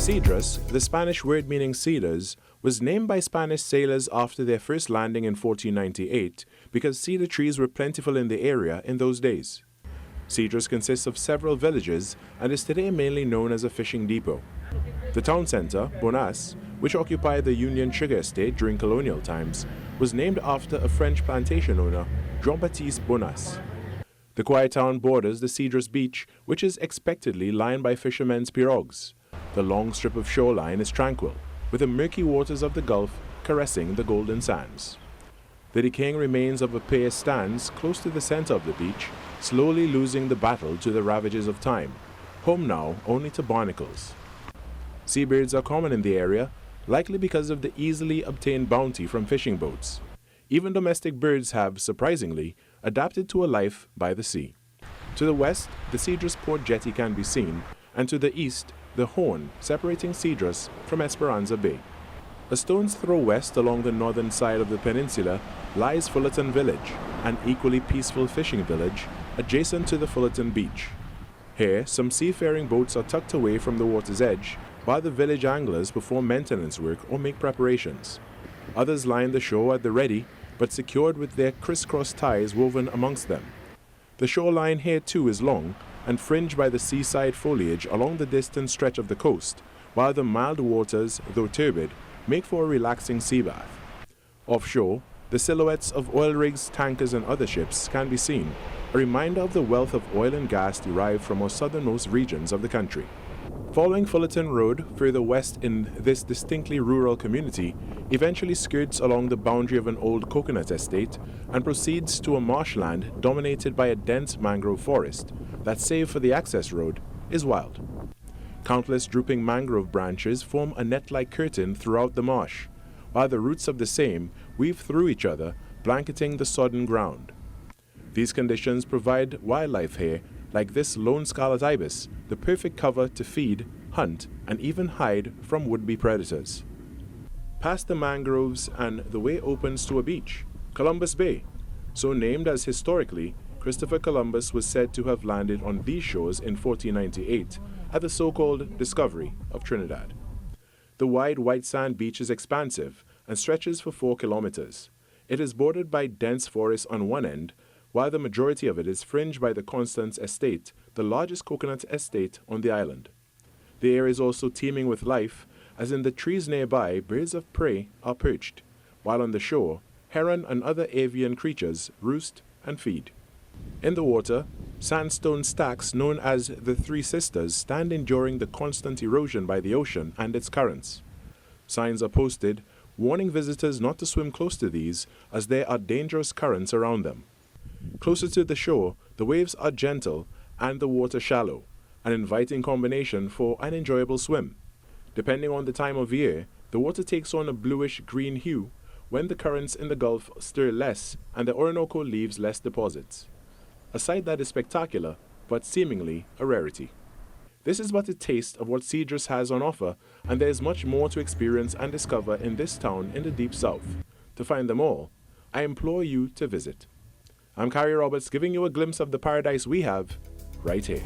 Cedros, the Spanish word meaning cedars, was named by Spanish sailors after their first landing in 1498 because cedar trees were plentiful in the area in those days. Cedros consists of several villages and is today mainly known as a fishing depot. The town centre, Bonas, which occupied the Union Sugar Estate during colonial times, was named after a French plantation owner, Jean-Baptiste Bonas. The quiet town borders the Cedros beach, which is expectedly lined by fishermen's pirogues. The long strip of shoreline is tranquil, with the murky waters of the Gulf caressing the golden sands. The decaying remains of a pier stands close to the center of the beach, slowly losing the battle to the ravages of time, home now only to barnacles. Seabirds are common in the area, likely because of the easily obtained bounty from fishing boats. Even domestic birds have, surprisingly, adapted to a life by the sea. To the west, the Cedros Port jetty can be seen, and to the east, the Horn separating Cedros from Esperanza Bay. A stone's throw west along the northern side of the peninsula lies Fullerton Village, an equally peaceful fishing village adjacent to the Fullerton beach. Here, some seafaring boats are tucked away from the water's edge, while the village anglers perform maintenance work or make preparations. Others line the shore at the ready, but secured with their crisscross ties woven amongst them. The shoreline here too is long, and fringed by the seaside foliage along the distant stretch of the coast, while the mild waters, though turbid, make for a relaxing sea bath. Offshore, the silhouettes of oil rigs, tankers and other ships can be seen, a reminder of the wealth of oil and gas derived from our southernmost regions of the country. Following Fullerton Road further west in this distinctly rural community, eventually skirts along the boundary of an old coconut estate and proceeds to a marshland dominated by a dense mangrove forest that, save for the access road, is wild. Countless drooping mangrove branches form a net-like curtain throughout the marsh, while the roots of the same weave through each other, blanketing the sodden ground. These conditions provide wildlife here, like this lone scarlet ibis, the perfect cover to feed, hunt, and even hide from would-be predators. Past the mangroves and the way opens to a beach, Columbus Bay, so named as historically Christopher Columbus was said to have landed on these shores in 1498 at the so-called discovery of Trinidad. The wide white sand beach is expansive and stretches for 4 kilometers. It is bordered by dense forest on one end, while the majority of it is fringed by the Constance Estate, the largest coconut estate on the island. The area is also teeming with life, as in the trees nearby, birds of prey are perched, while on the shore, heron and other avian creatures roost and feed. In the water, sandstone stacks known as the Three Sisters stand enduring the constant erosion by the ocean and its currents. Signs are posted warning visitors not to swim close to these, as there are dangerous currents around them. Closer to the shore, the waves are gentle and the water shallow, an inviting combination for an enjoyable swim. Depending on the time of year, the water takes on a bluish-green hue when the currents in the Gulf stir less and the Orinoco leaves less deposits. A sight that is spectacular, but seemingly a rarity. This is but a taste of what Cedros has on offer, and there is much more to experience and discover in this town in the deep south. To find them all, I implore you to visit. I'm Carrie Roberts, giving you a glimpse of the paradise we have right here.